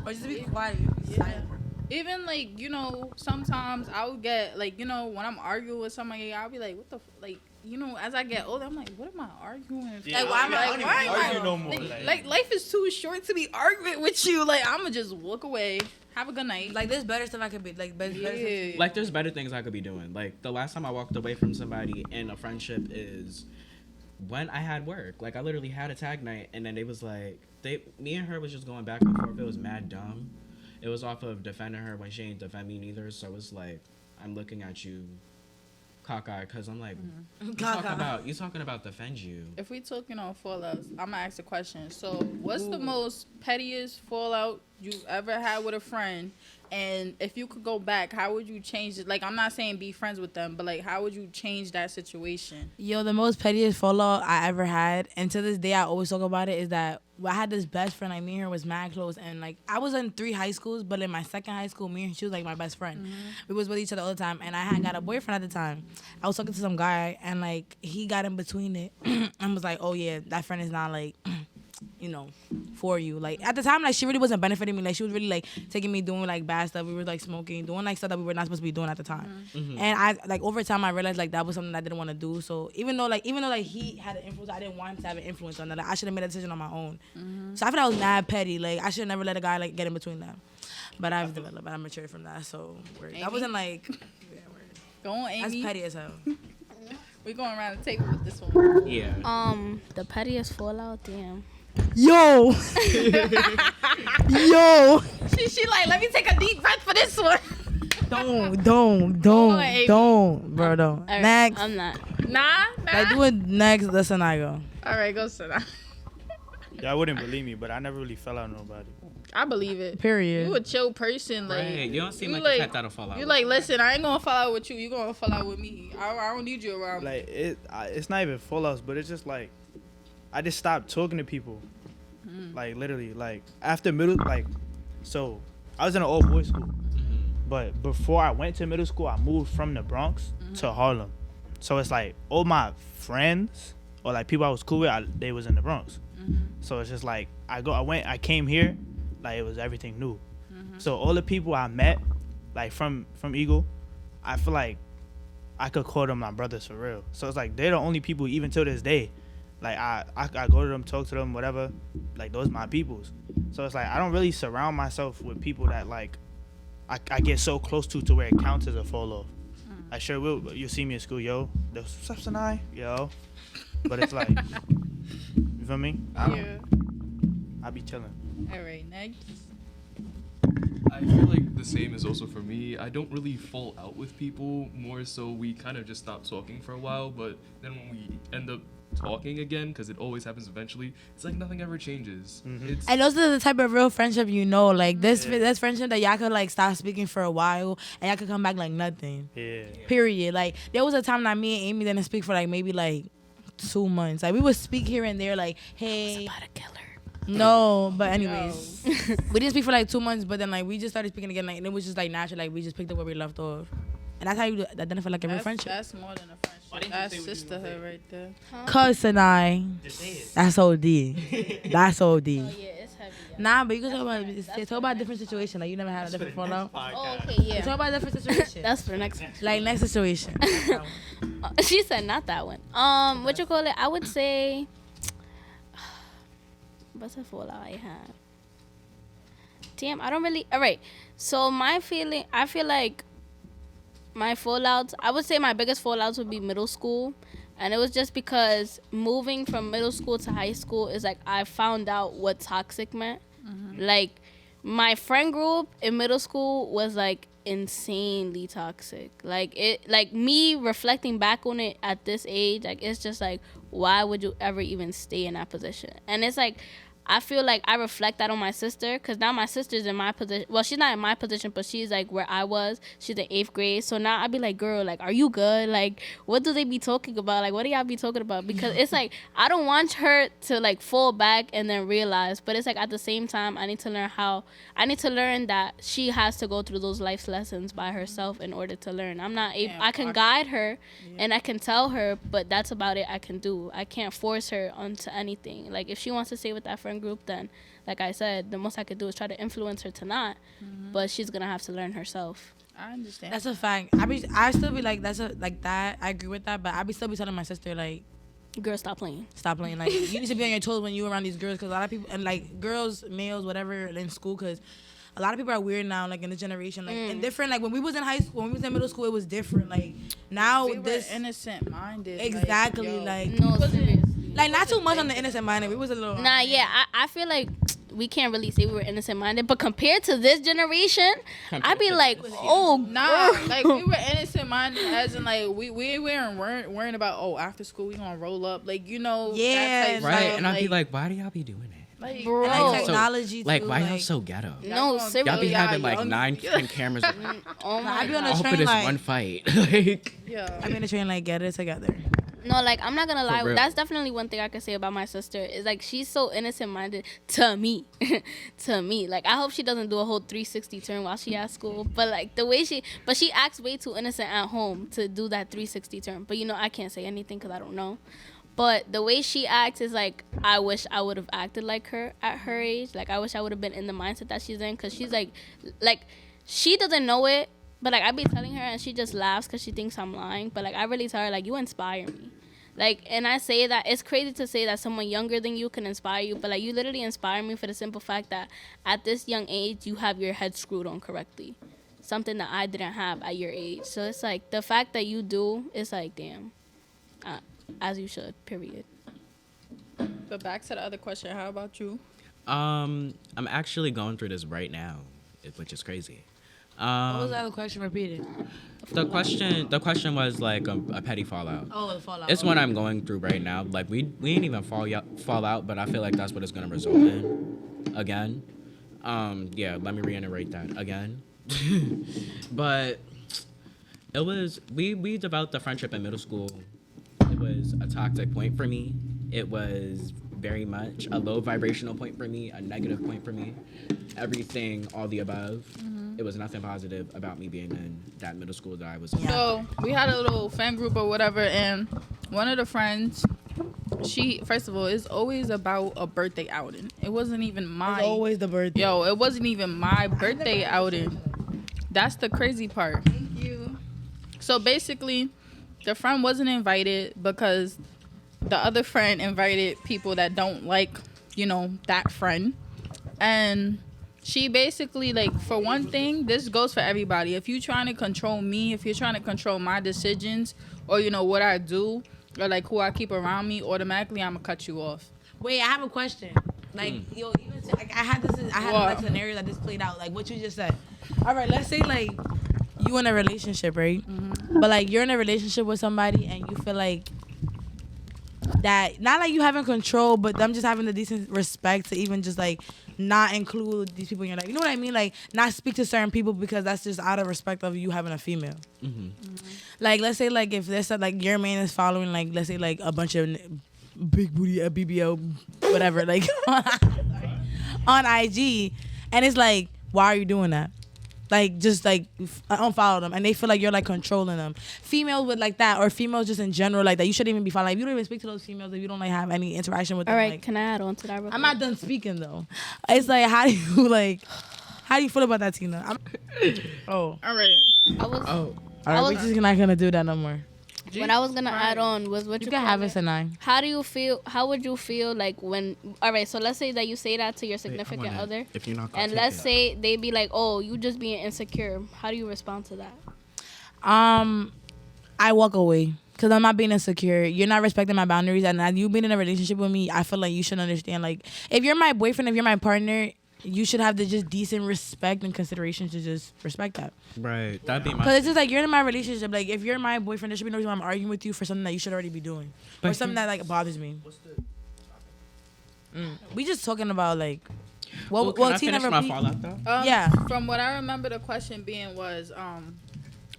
Or just be quiet. Be Yeah. silent. Even like, you know, sometimes I would get like, you know, when I'm arguing with somebody, I'll be like, what the like, you know, as I get older, I'm like, what am I arguing? Yeah, Like, why am I like, why am argue I- no more? Like life is too short to be arguing with you. Like I'ma just walk away. Have a good night. Like there's better stuff I could be like better stuff. yeah. like there's better things I could be doing. Like the last time I walked away from somebody in a friendship is when I had work. Like I literally had a tag night and then they was like me and her was just going back and forth. It was mad dumb. It was off of defending her when she ain't defend me neither. So it's like I'm looking at you cockeyed because I'm like you talking about defend you. If we talking on fallouts, I'm gonna ask a question. So, what's the most pettiest fallout you ever had with a friend? And if you could go back, how would you change it? Like, I'm not saying be friends with them, but like, how would you change that situation? Yo, the most pettiest fallout I ever had, and to this day I always talk about it, is that I had this best friend, like me and her was mad close, and like I was in 3 high schools, but in my second high school, me and she was like my best friend. We was with each other all the time, and I had got a boyfriend at the time. I was talking to some guy, and like he got in between it, and was like, oh yeah, that friend is not like, you know, for you. Like at the time, like she really wasn't benefiting me. Like she was really like taking me doing like bad stuff. We were like smoking, doing like stuff that we were not supposed to be doing at the time. And I like over time I realized like that was something I didn't want to do. So even though he had an influence, I didn't want him to have an influence on that. Like I should have made a decision on my own. So I feel I was mad petty. Like I should have never let a guy like get in between them. But I've developed, I'm matured from that. So that wasn't like Go on, that's Amy. petty as hell. We going around the table with this one. Yeah. The pettiest fallout, damn. Yo, yo. She like, let me take a deep breath for this one. Don't, Amy. bro, don't. All right, Next. I'm not. Nah. Like do it next. Listen, I go. All right, go sit down. Y'all wouldn't believe me, but I never really fell out with nobody. I believe it. Period. You a chill person, like Right. You don't seem you like a pet that'll fall out. You like, listen, I ain't gonna fall out with you. You gonna fall out with me. I don't need you around. Like it's not even fallouts, but it's just like I just stopped talking to people. Like literally, like after middle, like so I was in an all boys school, but before I went to middle school, I moved from the Bronx to Harlem. So it's like all my friends or like people I was cool with, they was in the Bronx. So it's just like I came here, like it was everything new. So all the people I met, like from Eagle, I feel like I could call them my brothers for real. So it's like they're the only people even till this day. Like I go to them, talk to them, whatever. Like those my peoples. So it's like I don't really surround myself with people that like I get so close to where it counts as a fall off. I sure will. But you see me in school, yo. What's up, Sanai? Yo. But it's like, you feel me? I be chilling. All right, next. I feel like the same is also for me. I don't really fall out with people. More so, we kind of just stop talking for a while. But then when we end up talking again, because it always happens eventually, it's like nothing ever changes. It's And those are the type of real friendship like this friendship that y'all could like stop speaking for a while and y'all could come back like nothing. Yeah. Period. Like there was a time that me and Amy didn't speak for like maybe like 2 months. Like we would speak here and there like, hey. About a killer. No, but anyways, we didn't speak for like 2 months, but then like we just started speaking again, like and it was just like natural, like we just picked up where we left off, and that's how you identify like a real friendship. That's more than a friendship. That's sisterhood right there. Cuz and I, that's OD. That's OD. Oh yeah, it's heavy. Yeah. Nah, but you can talk about different situation. Like you never had a different fallout. Oh, okay, yeah. Talk about different situation. That's for next. Like next situation. She said not that one. What you call it? I would say. What's a fallout I had? Damn, I don't really. All right. So I feel like my fallouts. I would say my biggest fallouts would be middle school, and it was just because moving from middle school to high school is like I found out what toxic meant. Like my friend group in middle school was like insanely toxic. Like me reflecting back on it at this age, like it's just like why would you ever even stay in that position? And it's like I feel like I reflect that on my sister because now my sister's in my position. Well, she's not in my position, but she's like where I was. She's in 8th grade. So now I'd be like, girl, like, are you good? Like, what do they be talking about? Like, what do y'all be talking about? Because it's like, I don't want her to like fall back and then realize. But it's like at the same time, I need to learn that she has to go through those life lessons by herself in order to learn. I'm not able, I can guide her and I can tell her, but that's about it I can do. I can't force her onto anything. Like, if she wants to stay with that friend group, then like I said, the most I could do is try to influence her to not, but she's gonna have to learn herself. I understand. That's a fact. I still be like that. I agree with that, but I still be telling my sister like, girl, stop playing. Like you need to be on your toes when you around these girls, because a lot of people and like girls, males, whatever in school, because a lot of people are weird now, like in this generation, like and different. Like when we was in high school, when we was in middle school, it was different. Like now we this were innocent minded. exactly like No, seriously. like not too much on the innocent minded. We was a little Nah, yeah, I feel like we can't really say we were innocent minded, but compared to this generation, I'd be like, oh, nah, like we were innocent minded, as in like we weren't worrying about after school we gonna roll up, like that type Right, stuff, and I'd be like, why do y'all be doing it? like, Bro. and, Oh. like technology. Like, too, why y'all like, so ghetto? no, seriously. Y'all be having like young. 9 cameras around. Oh my I be on the All train for this like one fight. Like, yeah. I be on the train like get it together. No, like I'm not gonna lie. real. That's definitely one thing I can say about my sister is like she's so innocent minded to me, to me. Like I hope she doesn't do a whole 360 turn while she at school. But like the way she acts way too innocent at home to do that 360 turn. But I can't say anything because I don't know. But the way she acts is like I wish I would have acted like her at her age. Like I wish I would have been in the mindset that she's in, because she's like she doesn't know it. But like I be telling her and she just laughs because she thinks I'm lying. But like I really tell her like you inspire me. Like, and I say that it's crazy to say that someone younger than you can inspire you, but like you literally inspire me for the simple fact that at this young age you have your head screwed on correctly, something that I didn't have at your age. So it's like the fact that you do, it's like damn, as you should. Period. But back to the other question, how about you? I'm actually going through this right now, which is crazy. What was the other question repeated? The question was like a petty fallout. Oh, the fallout. It's what I'm going through right now. Like we ain't even fall out, but I feel like that's what it's gonna result in again. Yeah, let me reiterate that again. But it was we developed a friendship in middle school. It was a toxic point for me. It was very much a low vibrational point for me, a negative point for me. Everything, all the above. It was nothing positive about me being in that middle school that I was in. So we had a little fan group or whatever, and one of the friends, first of all, it's always about a birthday outing. It wasn't even my. It's always the birthday. Yo, it wasn't even my birthday outing. That's the crazy part. Thank you. So basically, the friend wasn't invited because the other friend invited people that don't like, that friend. And she basically, like, for one thing, this goes for everybody. If you're trying to control me, if you're trying to control my decisions or, what I do or, like, who I keep around me, automatically I'm going to cut you off. Wait, I have a question. Like, yo, even I had like scenario that this played out. Like what you just said. All right, let's say like you in a relationship, right? Mm-hmm. But like you're in a relationship with somebody and you feel like that not like you having control, but them just having the decent respect to even just like not include these people in your life. You know what I mean? Like not speak to certain people because that's just out of respect of you having a female. Mm-hmm. Mm-hmm. Like let's say like if there's like your man is following like let's say like a bunch of big booty BBL whatever like on IG and it's like why are you doing that? Like just like unfollow them and they feel like you're like controlling them. Females with like that or females just in general like that you shouldn't even be following. Like, you don't even speak to those females if you don't like have any interaction with them. All right, like, can I add on to that real quick? I'm not done speaking though. It's like how do you feel about that, Tina? All right. All right, we're just not gonna do that no more. What I was gonna add on was what You can have it, Sanai. How do you feel? How would you feel like when? All right, so let's say that you say that to your significant other, if you're not and let's say they be like, "Oh, you just being insecure." How do you respond to that? I walk away because I'm not being insecure. You're not respecting my boundaries, and you being in a relationship with me, I feel like you should understand. Like, if you're my boyfriend, if you're my partner, you should have the just decent respect and consideration to just respect that. Right. That'd be my. Because it's just like you're in my relationship. Like if you're my boyfriend, there should be no reason why I'm arguing with you for something that you should already be doing or something that like bothers me. We just talking about like. Well, Tina, finish my fallout though? Yeah. From what I remember, the question being was,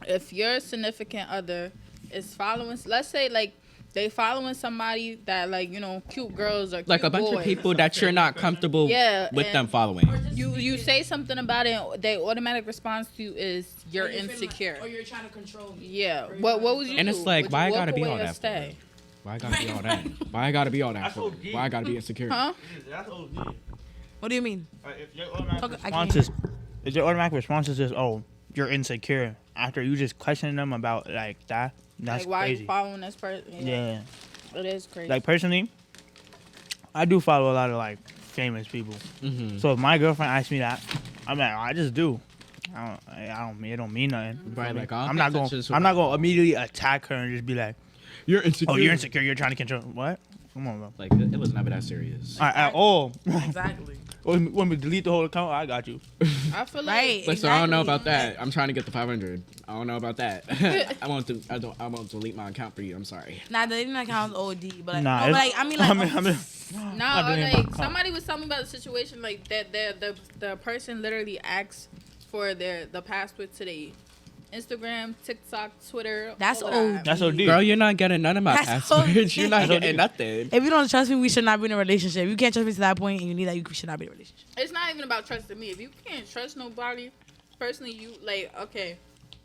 if your significant other is following, let's say like. They following somebody that like cute girls or cute Like a bunch boys. of people that you're not comfortable with them following. You say something about it, their automatic response to you is you're insecure. Or you're trying to control me. Yeah. What would you do? And it's like, Would why I you gotta walk be away all or that stay? Why I gotta be all that? Why I gotta be all that for? Why I gotta be insecure? Huh? That's OD. What do you mean? If your automatic Talk- I response can't is, if your automatic response is just, oh, you're insecure, after you just questioning them about like that, that's Like why crazy. you following this person? Yeah. It is crazy. Like personally, I do follow a lot of like famous people. Mm-hmm. So if my girlfriend asks me that, I'm like, I just do. It don't mean nothing. Right, like I'm not going to immediately attack her and just be like, You're insecure. oh, you're insecure. You're trying to control. What? Come on, bro. Like it was never that serious. At all. Exactly. When we delete the whole account, I got you. I feel like Right. Listen, I don't know Exactly. about that. I'm trying to get the 500. I don't know about that. I won't delete my account for you. I'm sorry. Nah, the dating account is OD, but like, Nah, no, but like it's- I mean like No, I or mean, like somebody was telling me about the situation like that the person literally asked for the password to their Instagram, TikTok, Twitter. That's all that. OD. That's OD. Girl, you're not getting none of my That's passwords. You're not That's getting okay. nothing. If you don't trust me, we should not be in a relationship. If you can't trust me to that point and you need that, you should not be in a relationship. It's not even about trusting me. If you can't trust nobody, personally, you like okay.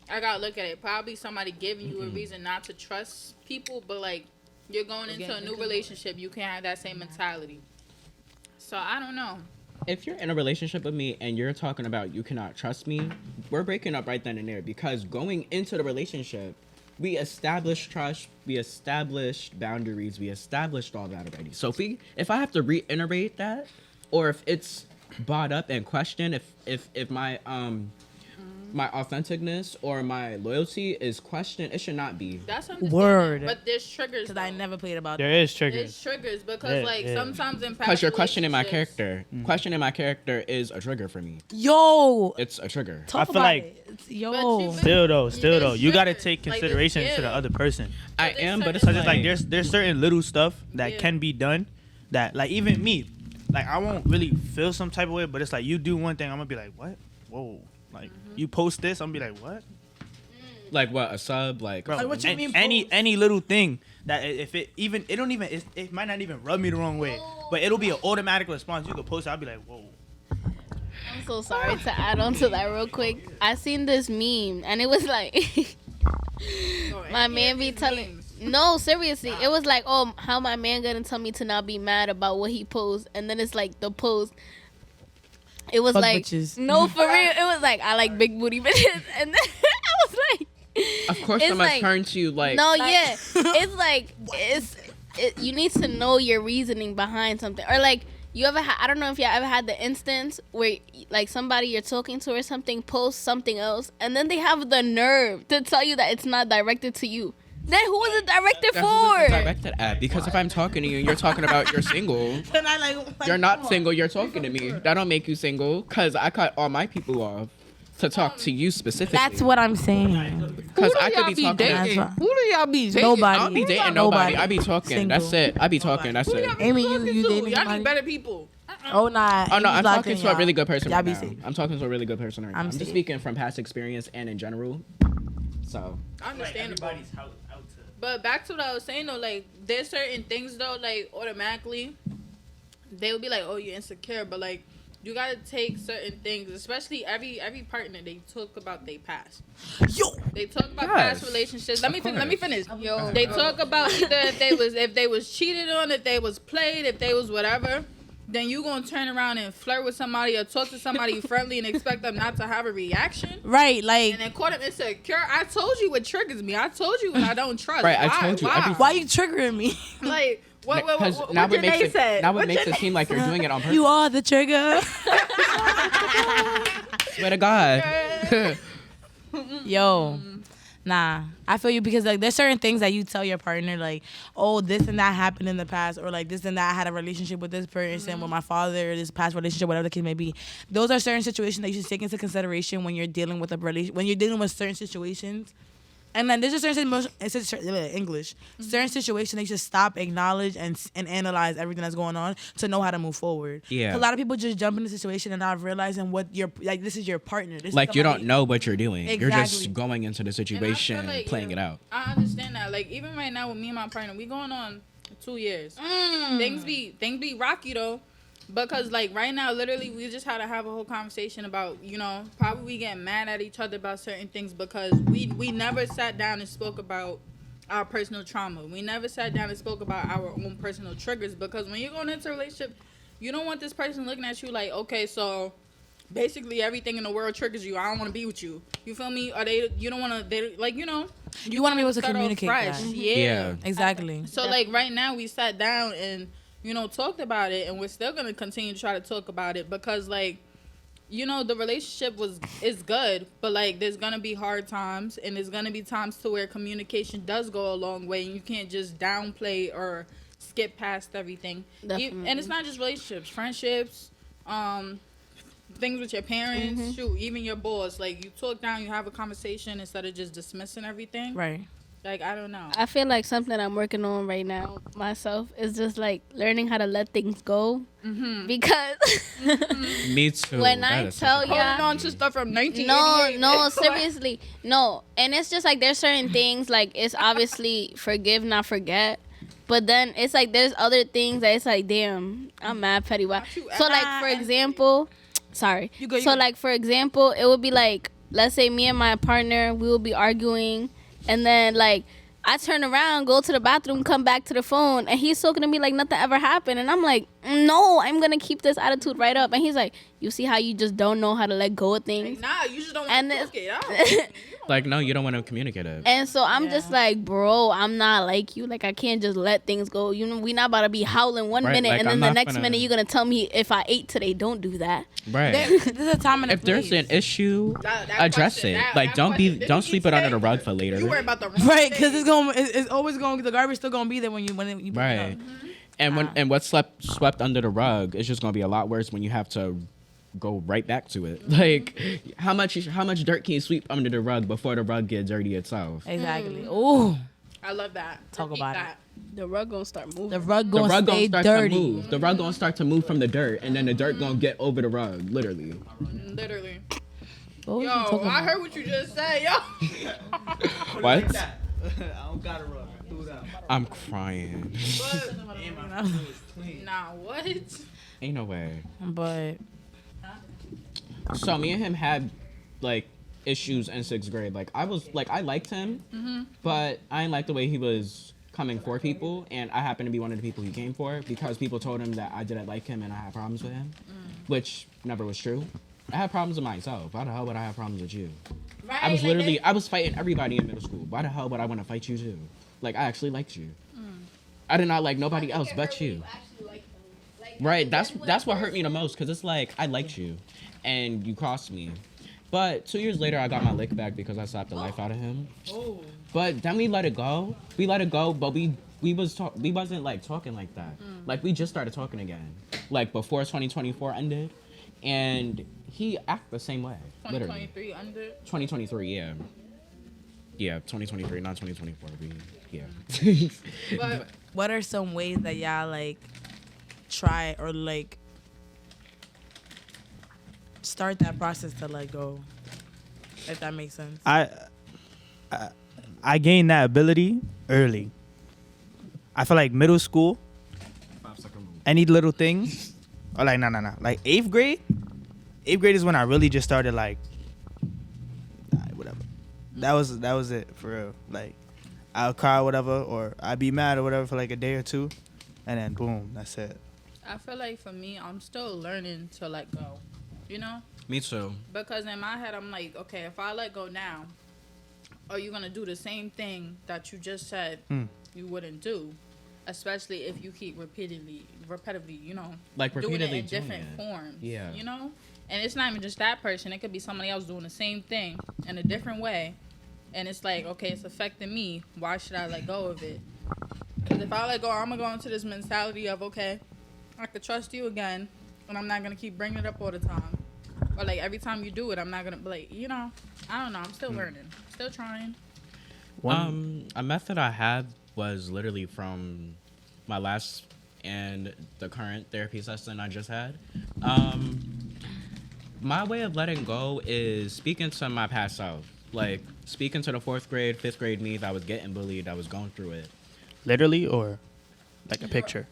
I gotta look at it. Probably somebody giving you a reason not to trust people, but like you're going into a new relationship, you can't have that same mentality. So I don't know. If you're in a relationship with me and you're talking about you cannot trust me, we're breaking up right then and there because going into the relationship, we established trust, we established boundaries, we established all that already. So if I have to reiterate that, or if it's brought up and questioned, if my my authenticness or my loyalty is questioned, it should not be. That's understandable. Word. But there's triggers. Because I though. never played about There that. is triggers. It's triggers because Yeah. sometimes in past Because you're questioning my relationships- character. Questioning my character is a trigger for me. Yo, It's a trigger. talk I feel about like- it. But Yo, you- Still though, you gotta triggers. take Like, consideration it's- to the yeah. other person. I there's am, but it's certain- Cause it's like there's certain little stuff that Yeah. can be done that like even me, like I won't really feel some type of way, but it's like you do one thing, I'm gonna be like, what? Whoa. Like you post this, I'm gonna be like, what? like what, a sub, like Bro, Like, what you mean any post? any little thing that if it even it don't even it might not even rub me the wrong way, but it'll be an automatic response. You could post it, I'll be like, whoa. I'm so sorry to add on to that real quick. I seen this meme and it was like my man be telling No, seriously. It was like, oh, how my man gonna tell me to not be mad about what he posed, and then it's like the post. It was Fuck like bitches. no, for real. It was like I like big booty bitches, and then I was like, Of course, It's I'm gonna like- turn to you like. no, yeah. It's like you need to know your reasoning behind something, or like you ever I don't know if you ever had the instance where like somebody you're talking to or something posts something else, and then they have the nerve to tell you that it's not directed to you. Then who was it directed That's who it's for? directed at. Because if I'm talking to you and you're talking about you're single, And I like you're not single. You're talking to me. That don't make you single. Cause I cut all my people off to talk to you specifically. That's what I'm saying. Cause Who do I could y'all be be talking. dating? That's Who do y'all be dating? Nobody. I don't be dating nobody. I be talking. Single. That's it. I be talking. That's Who it. y'all be Amy, talking you to? dating Y'all somebody? need better people. Oh nah. Oh no, I'm Amy's locked talking in, to a y'all. really good person Y'all right be now. safe. I'm talking to a really good person right now. I'm I'm just safe. speaking from past experience and in general. So Understandable. Everybody's out to. But back to what I was saying though, like there's certain things though, like automatically they would be like, oh, you're insecure, but like you gotta take certain things, especially every partner. They talk about their past. Yo. They talk about Yes. past relationships. Let me finish. Yo, They talk about either if they was cheated on, if they was played, if they was whatever. Then you gonna turn around and flirt with somebody or talk to somebody friendly and expect them not to have a reaction. Right, like And then call them insecure. I told you what triggers me. I told you what I don't trust. Right, I Why? told you Why? everything. why you triggering me? Like what because what it makes Janae it said? now it What makes it Janae seem like you're doing it on purpose. You are the trigger. Swear to God. Yo. Nah, I feel you because like there's certain things that you tell your partner like, oh, this and that happened in the past, or like this and that I had a relationship with this person, with my father, or this past relationship, whatever the case may be. Those are certain situations that you should take into consideration when you're dealing with a relation, when you're dealing with certain situations. And then there's just certain situations they should stop, acknowledge, and analyze everything that's going on to know how to move forward. Yeah. A lot of people just jump in the situation and not realizing what this is your partner. This is Like you somebody- don't know what you're doing. You're Exactly. just going into the situation, like, playing yeah. it out. I understand that. Like even right now with me and my partner, we going on 2 years. Things be rocky though. Because like right now, literally, we just had to have a whole conversation about, you know, probably we getting mad at each other about certain things because we never sat down and spoke about our personal trauma. We never sat down and spoke about our own personal triggers because when you're going into a relationship, you don't want this person looking at you like, okay, so basically everything in the world triggers you. I don't want to be with you. You feel me? Or you don't want to, they like, you know. You want to be able to start off communicate fresh. that. Yeah. Exactly. So like right now we sat down and, you know, talked about it, and we're still gonna continue to try to talk about it because like, you know, the relationship is good, but like there's gonna be hard times and there's gonna be times to where communication does go a long way and you can't just downplay or skip past everything. Definitely. And it's not just relationships, friendships, things with your parents, shoot, even your boss. Like you talk down, you have a conversation instead of just dismissing everything. Right. Like I don't know. I feel like something I'm working on right now myself is just like learning how to let things go. Because Me too. when That I is tell such a- Holding ya, on to stuff from 1988. no, seriously, no. And it's just like there's certain things like it's obviously forgive, not forget. But then it's like there's other things that it's like, damn, I'm mad petty. Why? Not you So like for example, sorry. You go, you So go. like for example, it would be like, let's say me and my partner, we will be arguing, and then like I turn around, go to the bathroom, come back to the phone, and he's talking to me like nothing ever happened, and I'm like, no, I'm gonna keep this attitude right up, and he's like, you see how you just don't know how to let go of things. Nah, you just don't And want to it's- talk it out. Like no, you don't want to communicate it. And so I'm just like, bro, I'm not like you. Like I can't just let things go. You know, we not about to be howling one Right, minute like, and I'm then the not next gonna- minute you're gonna tell me if I ate today. Don't do that. Right. There's a time and a If there's place. an issue, That address question, it. that- Like that don't question, did don't you sweep eat it under today? the rug for later. You worry about the wrong Right, because thing. it's always going. The garbage still gonna be there when you put it Right. up. And when what's swept under the rug, it's just gonna be a lot worse when you have to go right back to it. Like how much dirt can you sweep under the rug before the rug gets dirty itself? Exactly. Ooh, I love that. Talk Repeat about that. The rug gonna start moving. the rug The gonna rug stay gonna start dirty. to move. The rug gonna start to move from the dirt, and then the dirt gonna get over the rug, literally. Literally. What was Yo, you talking I about? heard what you just said, yo. What? I don't got a rug. I threw it out. I'm crying. Nah, what? Ain't no way. But So me and him had like issues in 6th grade. Like I liked him, but I didn't like the way he was coming for people, and I happened to be one of the people he came for because people told him that I didn't like him and I had problems with him, which never was true. I had problems with myself. Why the hell would I have problems with you? Right, I was like literally, it- I was fighting everybody in middle school. Why the hell would I want to fight you too? Like, I actually liked you. I did not like nobody else but you. Right, that's what hurt me the most, because it's like, I liked you, and you crossed me. But 2 years later, I got my lick back because I slapped the life out of him. Oh. But then we let it go. We let it go, but we wasn't like talking like that. Like, we just started talking again. Like, before 2024 ended, and he acted the same way. Literally. 2023 under. 2023, yeah. Yeah, 2023, not 2024. Yeah. But What are some ways that y'all like try or like start that process to let go? If that makes sense. I gained that ability early. I feel like middle school, 5-second rule. any little thing, or like no, like 8th grade. 8th grade is when I really just started like, alright, whatever. That was it for real. Like, I'll cry or whatever, or I'd be mad or whatever for like a day or two, and then boom, that's it. I feel like for me, I'm still learning to let go. You know? Me too. Because in my head, I'm like, okay, if I let go now, are you going to do the same thing that you just said you wouldn't do? Especially if you keep repetitively, you know, Like, doing it repeatedly in doing different it. forms. Yeah. You know? And it's not even just that person. It could be somebody else doing the same thing in a different way. And it's like, okay, it's affecting me. Why should I let go of it? Because if I let go, I'm going to go into this mentality of, okay, I could trust you again, and I'm not going to keep bringing it up all the time. Or, like, every time you do it, I'm not going to, like, you know, I don't know. I'm still learning. Still trying. A method I had was literally from my last and the current therapy session I just had. My way of letting go is speaking to my past self. Like, speaking to the 4th grade, 5th grade me that was getting bullied, that was going through it. Literally, or like a picture.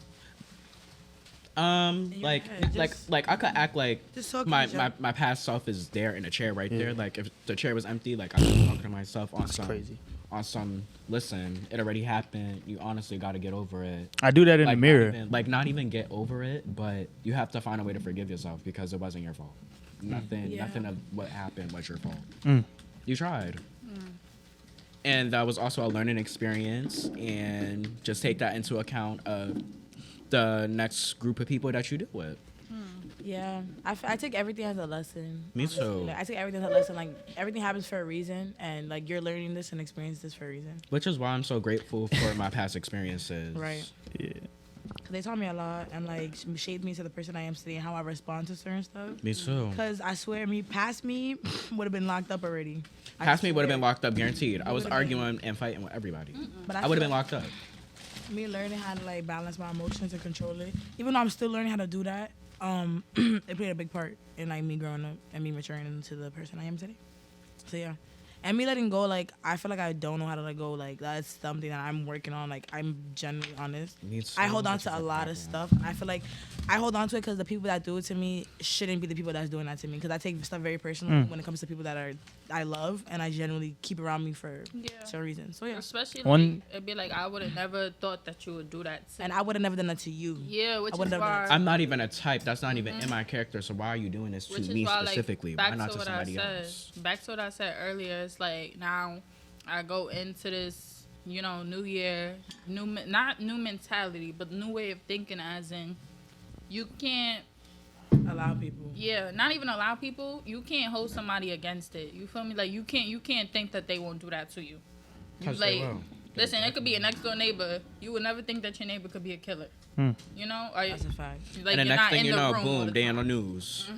Like, head, just- like I could act like Just talking my, to my yourself. my past self is there in a chair right there. Yeah. Like, if the chair was empty, like I was talking to myself on some crazy. on some. Listen, it already happened. You honestly got to get over it. I do that in Like, the mirror. not even get over it, but you have to find a way to forgive yourself because it wasn't your fault. Nothing of what happened was your fault. You tried. And that was also a learning experience, and just take that into account of the next group of people that you deal with. Yeah, I take everything as a lesson. Me honestly. too. Like, I take everything as a lesson. Like, everything happens for a reason, and like you're learning this and experiencing this for a reason. Which is why I'm so grateful for my past experiences. Right. Yeah. 'Cause they taught me a lot and like shaped me to the person I am today and how I respond to certain stuff. Me too. Cause I swear, past me would have been locked up already. I Past me would have swear. been locked up, guaranteed. I was Would've been. arguing and fighting with everybody. But I would have feel been locked up. Me learning how to like balance my emotions and control it, even though I'm still learning how to do that, it played a big part in like me growing up and me maturing into the person I am today. So yeah, and me letting go, like I feel like I don't know how to let go. Like that's something that I'm working on. Like I'm genuinely honest. Me too, I hold on which to is a a lot problem. of stuff. I feel like I hold on to it because the people that do it to me shouldn't be the people that's doing that to me. Because I take stuff very personal when it comes to people that I love, and I genuinely keep around me for certain reasons. So yeah, Especially, One- like, it'd be like, I would have never thought that you would do that. and I would have never done that to you. Yeah, which I is would've never why. I'm not even a type. That's not even in my character. So why are you doing this to Which is me why, like, specifically? back Why not to to what somebody I said. else? Back to what I said earlier. It's like now I go into this, you know, new year, not new mentality, but new way of thinking. As in, you can't. Allow people. Yeah, not even allow people. You can't hold somebody against it. You feel me? Like you can't think that they won't do that to you. You 'Cause they like, will. listen, it could be a next door neighbor. You would never think that your neighbor could be a killer. You know, or That's a fact. like And the you're next not thing in you the know, room all boom, the they on the time. news.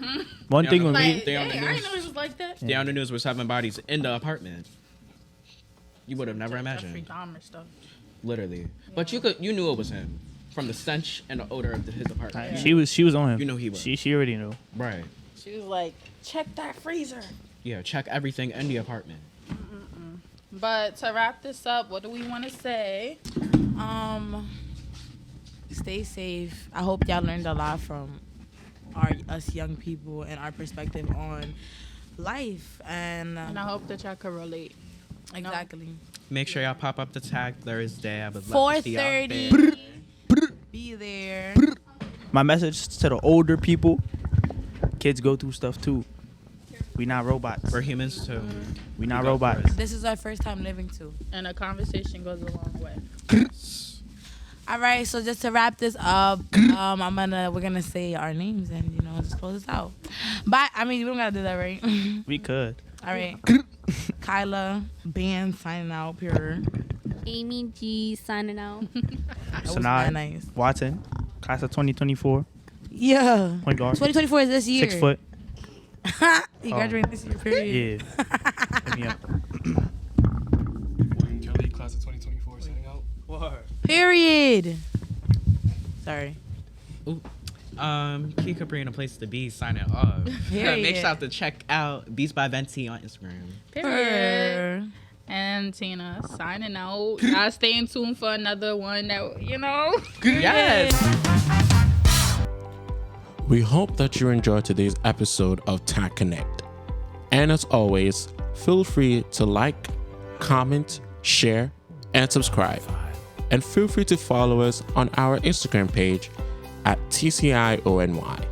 One Yeah, thing with like- me, Like, They on the dang, I news. didn't know it was like that. They on the news with 7 bodies in the apartment. You would have never Jeffrey imagined. Dahmer stuff. Literally. But you knew it was him from the stench and the odor of his apartment. she was on him. You know he was. She already knew. Right. She was like, check that freezer. Yeah, check everything in the apartment. But to wrap this up, what do we want to say? Stay safe. I hope y'all learned a lot from us young people and our perspective on life. And I hope that y'all can relate. exactly. Make sure y'all pop up the tag Thursday. I would love to see y'all 4:30. there. Be there. My message to the older people: kids go through stuff too. We not robots. We're humans too. We not go robots. through it. This is our first time living too. And a conversation goes a long way. All right, so just to wrap this up, we're gonna say our names and just close this out. Bye. I mean, we don't gotta do that, right? We could. All right. Kyla, band signing out. Pure. Amy G signing out. That was Sanai, mad nice. Watson, class of 2024, Yeah. point guard, 2024 is this year. 6 foot. You graduated this year. Period. Yeah. Hit me up. William Kelly, class of 2024, signing out. Period. Sorry. Key Capri and a place to be signing off. Period. Make sure to check out Beats by Venti on Instagram. Period. And Tina signing out. Y'all staying tuned for another one that Yes. We hope that you enjoyed today's episode of Tag Connect. And as always, feel free to like, comment, share, and subscribe. And feel free to follow us on our Instagram page at TCIONY.